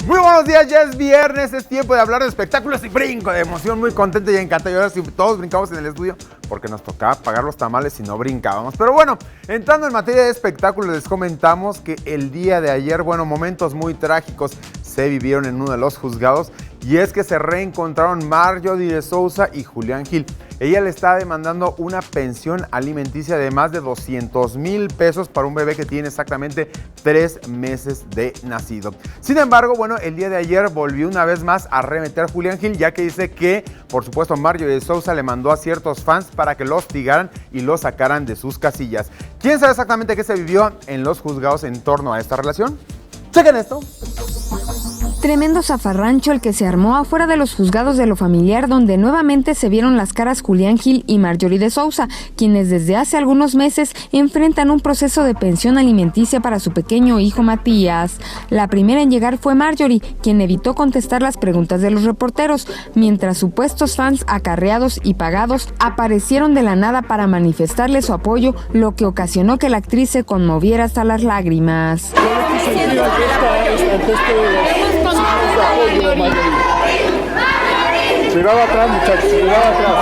Muy buenos días, ya es viernes, es tiempo de hablar de espectáculos y brinco de emoción, muy contento y encantado. Y ahora sí, todos brincamos en el estudio porque nos tocaba pagar los tamales y no brincábamos. Pero bueno, entrando en materia de espectáculos, les comentamos que el día de ayer, bueno, momentos muy trágicos se vivieron en uno de los juzgados. Y es que se reencontraron Marjorie de Sousa y Julián Gil. Ella le está demandando una pensión alimenticia de más de 200,000 pesos para un bebé que tiene exactamente 3 meses de nacido. Sin embargo, bueno, el día de ayer volvió una vez más a arremeter Julián Gil, ya que dice que, por supuesto, Marjorie de Sousa le mandó a ciertos fans para que lo hostigaran y lo sacaran de sus casillas. ¿Quién sabe exactamente qué se vivió en los juzgados en torno a esta relación? Chequen esto. Tremendo zafarrancho el que se armó afuera de los juzgados de lo familiar, donde nuevamente se vieron las caras Julián Gil y Marjorie de Sousa, quienes desde hace algunos meses enfrentan un proceso de pensión alimenticia para su pequeño hijo Matías. La primera en llegar fue Marjorie, quien evitó contestar las preguntas de los reporteros, mientras supuestos fans acarreados y pagados aparecieron de la nada para manifestarle su apoyo, lo que ocasionó que la actriz se conmoviera hasta las lágrimas.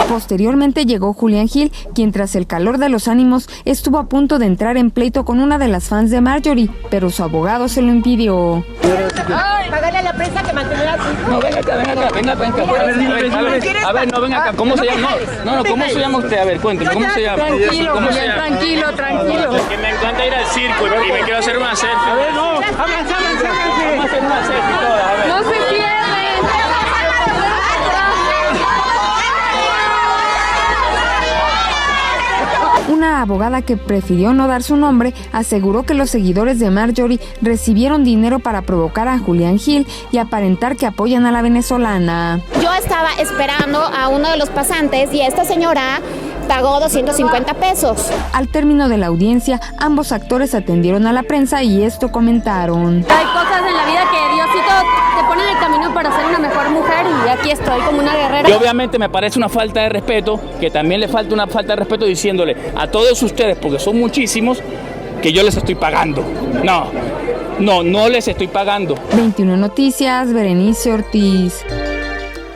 Posteriormente llegó Julián Gil, quien tras el calor de los ánimos estuvo a punto de entrar en pleito con una de las fans de Marjorie, pero su abogado se lo impidió. Págale a la prensa que mantenga así. No, venga acá. A ver, no, venga acá. ¿Cómo se llama? No, ¿cómo se llama usted? A ver, cuénteme, ¿cómo se llama? Tranquilo, ¿Cómo se llama? tranquilo. Que me encanta ir al circo y me quiero hacer una selfie. A ver, no, háganse. Vamos a hacer una selfie todas, a ver. No se pierden. Una abogada que prefirió no dar su nombre aseguró que los seguidores de Marjorie recibieron dinero para provocar a Julián Gil y aparentar que apoyan a la venezolana. Yo estaba esperando a uno de los pasantes y esta señora pagó 250 pesos. Al término de la audiencia, ambos actores atendieron a la prensa y esto comentaron. Hay cosas en la vida que Diosito te pone en el camino para ser una mejor mujer y aquí estoy como una guerrera. Y obviamente me parece una falta de respeto, que también le falta una falta de respeto diciéndole a todos ustedes, porque son muchísimos, que yo les estoy pagando. No les estoy pagando. 21 Noticias, Berenice Ortiz.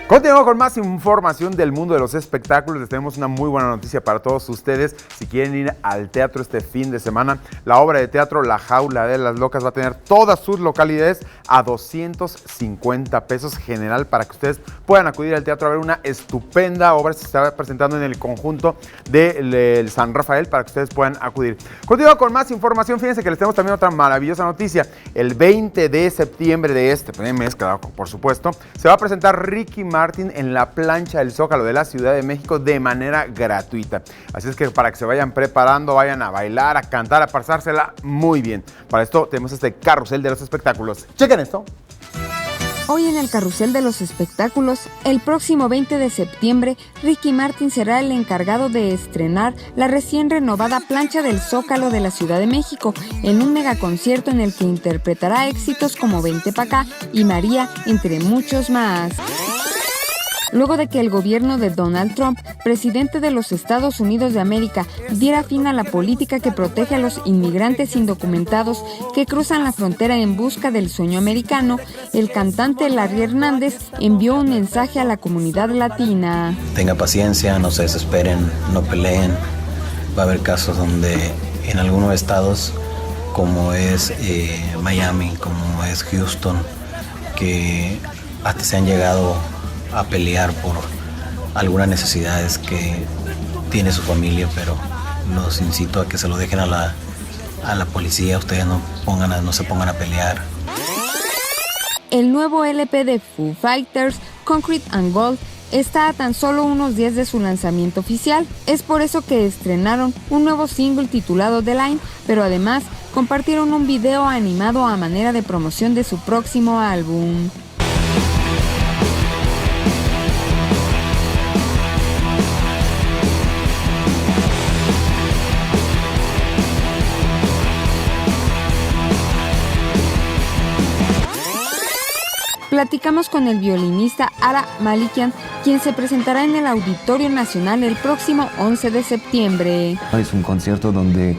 Continuamos con más información del mundo de los espectáculos. Les tenemos una muy buena noticia para todos ustedes. Si quieren ir al teatro este fin de semana, la obra de teatro La Jaula de las Locas va a tener todas sus localidades a 250 pesos general para que ustedes puedan acudir al teatro a ver una estupenda obra. Se está presentando en el conjunto del San Rafael para que ustedes puedan acudir. Continuamos con más información. Fíjense que les tenemos también otra maravillosa noticia. El 20 de septiembre de este mes, claro, por supuesto, se va a presentar Ricky Martin en la plancha del Zócalo de la Ciudad de México de manera gratuita. Así es que para que se vayan preparando, vayan a bailar, a cantar, a pasársela muy bien. Para esto tenemos este carrusel de los espectáculos. Chequen esto. Hoy en el Carrusel de los Espectáculos, el próximo 20 de septiembre, Ricky Martin será el encargado de estrenar la recién renovada plancha del Zócalo de la Ciudad de México en un megaconcierto en el que interpretará éxitos como Vente pa' acá y María, entre muchos más. Luego de que el gobierno de Donald Trump, presidente de los Estados Unidos de América, diera fin a la política que protege a los inmigrantes indocumentados que cruzan la frontera en busca del sueño americano, el cantante Larry Hernández envió un mensaje a la comunidad latina. Tenga paciencia, no se desesperen, no peleen. Va a haber casos donde en algunos estados, como es Miami, como es Houston, que hasta se han llegado a pelear por algunas necesidades que tiene su familia, pero los incito a que se lo dejen a la policía. Ustedes no se pongan a pelear. El nuevo LP de Foo Fighters, Concrete and Gold, está a tan solo unos días de su lanzamiento oficial. Es por eso que estrenaron un nuevo single titulado The Line, pero además compartieron un video animado a manera de promoción de su próximo álbum. Platicamos con el violinista Ara Malikian, quien se presentará en el Auditorio Nacional el próximo 11 de septiembre. Es un concierto donde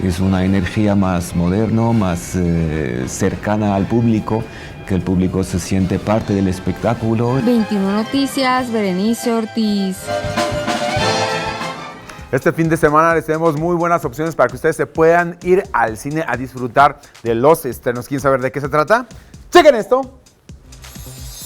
es una energía más moderna, más cercana al público, que el público se siente parte del espectáculo. 21 Noticias, Berenice Ortiz. Este fin de semana les tenemos muy buenas opciones para que ustedes se puedan ir al cine a disfrutar de los estrenos. ¿Quieren saber de qué se trata? ¡Chequen esto!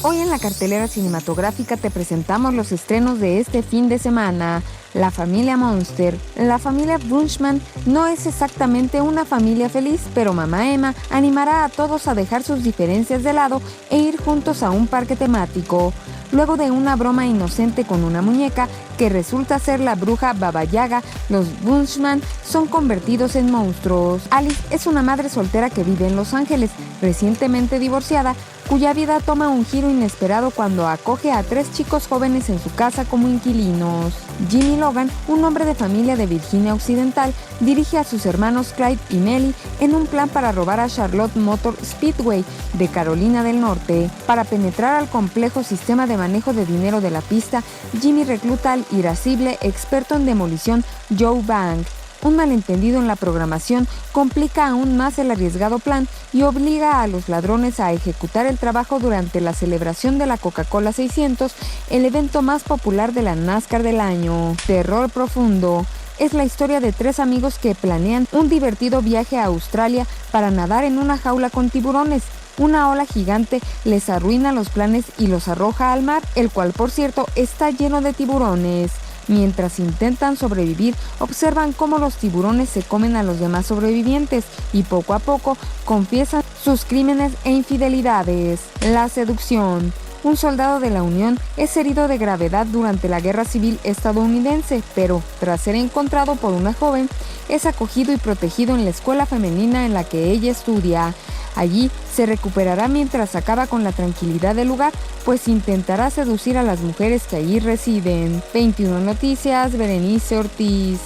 Hoy en la cartelera cinematográfica te presentamos los estrenos de este fin de semana. La familia Monster. La familia Bunchman no es exactamente una familia feliz, pero mamá Emma animará a todos a dejar sus diferencias de lado e ir juntos a un parque temático. Luego de una broma inocente con una muñeca que resulta ser la bruja Baba Yaga, los Bunchman son convertidos en monstruos. Alice es una madre soltera que vive en Los Ángeles, recientemente divorciada, cuya vida toma un giro inesperado cuando acoge a 3 chicos jóvenes en su casa como inquilinos. Jimmy Logan, un hombre de familia de Virginia Occidental, dirige a sus hermanos Clyde y Melly en un plan para robar a Charlotte Motor Speedway de Carolina del Norte. Para penetrar al complejo sistema de manejo de dinero de la pista, Jimmy recluta al irascible experto en demolición Joe Bank. Un malentendido en la programación complica aún más el arriesgado plan y obliga a los ladrones a ejecutar el trabajo durante la celebración de la Coca-Cola 600, el evento más popular de la NASCAR del año. Terror profundo. Es la historia de 3 amigos que planean un divertido viaje a Australia para nadar en una jaula con tiburones. Una ola gigante les arruina los planes y los arroja al mar, el cual, por cierto, está lleno de tiburones. Mientras intentan sobrevivir, observan cómo los tiburones se comen a los demás sobrevivientes y poco a poco confiesan sus crímenes e infidelidades. La seducción. Un soldado de la Unión es herido de gravedad durante la Guerra Civil estadounidense, pero tras ser encontrado por una joven, es acogido y protegido en la escuela femenina en la que ella estudia. Allí se recuperará mientras acaba con la tranquilidad del lugar, pues intentará seducir a las mujeres que allí residen. 21 Noticias, Berenice Ortiz.